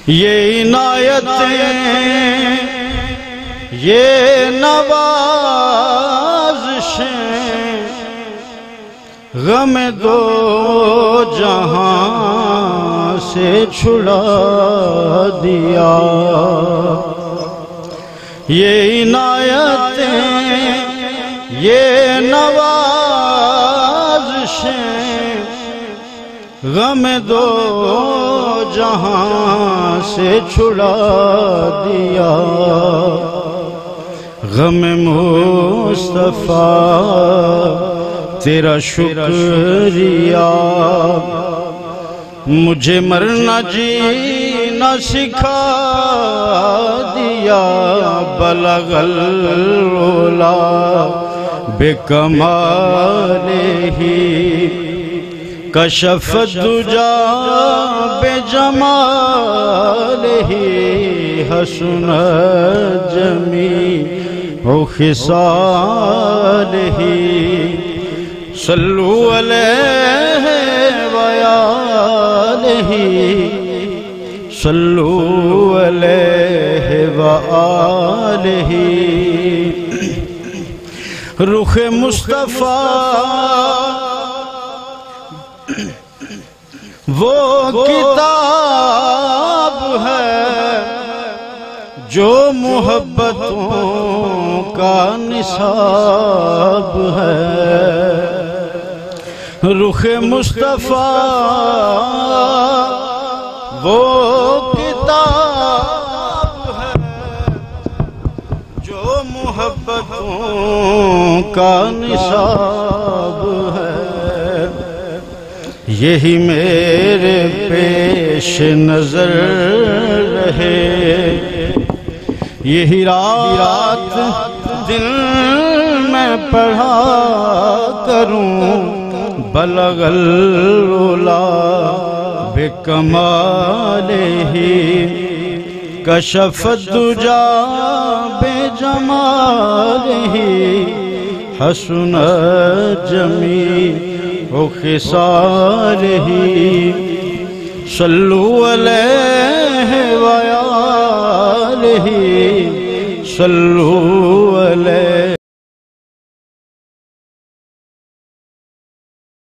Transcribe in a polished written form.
یہ عنایتیں یہ نوازشیں غم دو جہاں سے چھڑا دیا یہ عنایتیں یہ نوازشیں غم دو جہاں سے چھڑا دیا غم مصطفیٰ تیرا شکریہ مجھے مرنا جینا سکھا دیا بلغ العلا بکمالہ کشف الدجا بجمالہ حسن جمیع خصالہ صلو علیہ وآلہ صلو علیہ وآلہ رخ مصطفیٰ وہ کتاب ہے جو محبتوں کا نصاب ہے رخ مصطفیٰ وہ کتاب ہے جو محبتوں کا نصاب ہے یہی میرے پیش نظر رہے یہی رات دل میں پڑھا کروں بلغ العلا بکمالہ کشف الدجا بجمالہ حسن جمیع خصالہ صلو علیہ وآلہ صلو علیہ